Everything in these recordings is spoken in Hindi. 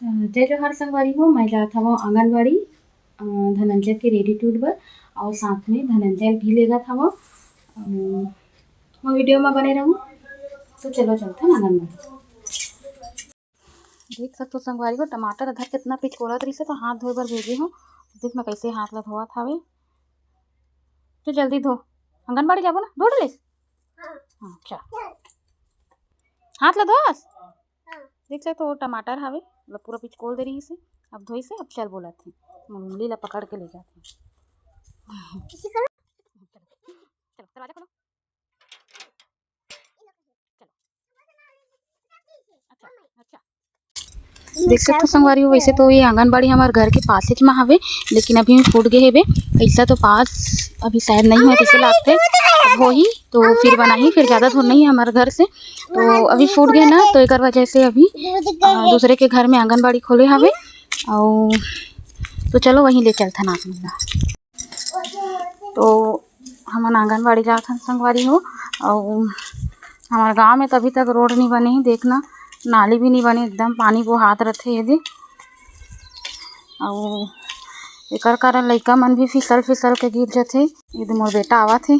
जय जोहार संगवारी हो। मैं जात हवों आंगनबाड़ी धनंजय के रेडी टूड बर और साथ में धनंजय भी लेगत हवों। मैं वीडियो में बने रहूँ तो चलो चलते हैं आंगनबाड़ी। देख सकते हो संगवारी हो टमाटर अधर कितना पिचकोड़त रही से तो हाथ धोए बर भेजे हूँ। देख मैं कैसे हाथ ला धोवत हवे। तो जल्दी धो, आंगनबाड़ी जाबो ना, धो डलिस। हाँ चल हाथ ला धोस। देख सकते हो टमाटर हवे मतलब पूरा पिचकोल दे रही से। अब धोई से अब चल बोला थे मुंगली ला पकड़ के ले जाते हैं। चलो दरवाजा खोलो। चलो अच्छा अच्छा देख सकते हो संगवारी हो। वैसे तो ये आंगनबाड़ी हमारे घर के पास में हवे, लेकिन अभी में फूट गए हेबे। ऐसा तो पास अभी शायद नहीं है, कैसे लागते हो ही तो फिर बनाही, फिर ज़्यादा दूर नहीं है हमारे घर से, तो अभी फूट गए ना, तो एक वजह से अभी दूसरे के घर में आंगनबाड़ी खोले हवे। और तो चलो वहीं ले चलते ना मिलना। तो हम आंगनबाड़ी जात हन संगवारी हो। और हमारे गांव में तो अभी तक रोड नहीं बने ही, देखना नाली भी नहीं बने, एकदम पानी बहात रहते यदि। और एकर कारण लइका मन भी फिसल फिसल के गिर जाते। यदि मोर बेटा आवत है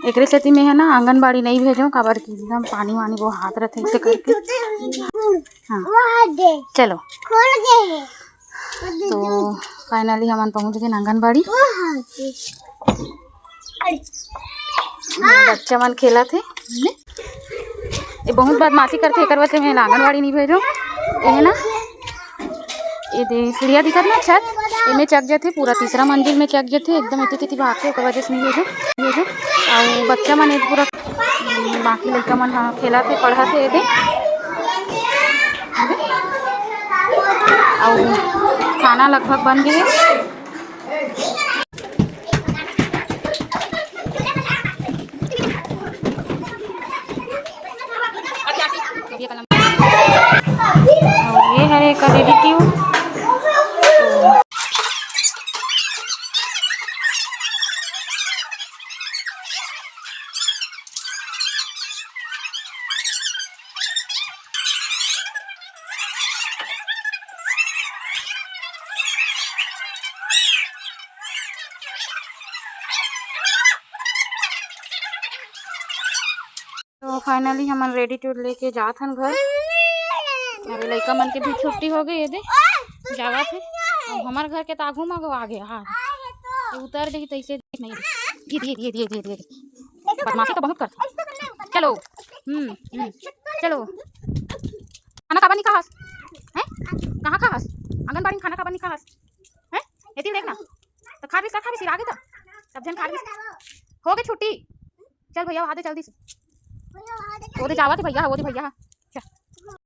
एक सेती में है ना आंगनबाड़ी नहीं भेजो, काबर की एकदम पानी वानी बहात रहते इसे करके। हाँ चलो तो फाइनली हम पहुंच गए आंगनबाड़ी। बच्चा मन खेला थे, ये बहुत बदमाशी करते एक वजह में आंगनबाड़ी नहीं भेजो। ये है ना ये सीढ़िया दिखत ना छत, इनमें चक जाते पूरा तीसरा मंजिल में चक जाते एकदम इतनी भागते एक वजह से नहीं भेजो। और बच्चा मन पूरा बाकी लड़का मन खेला थे पढ़ा थे ये। और खाना लगभग बन गए। ये है एक रेडिटिव। तो फाइनली हम रेडी टू लेके जात हन घर। अरे लड़का मन के भी छुट्टी हो गई ये जावा थे। और हमारे घर के तागू में आ गया। हाँ तो उतर गई तो ऐसे नहीं धीरे धीरे धीरे धीरे बदमाशी तो बहुत करते। चलो चलो खाना काबा नहीं खास है, कहाँ खास आंगनबाड़ी में खाना काबा नहीं खास है। ये देखना तो खा भी आगे तो सब जन खा हो गई छुट्टी। चल भैया वहाँ दे जल्दी से, वो जावा थे भैया, वो दे भैया।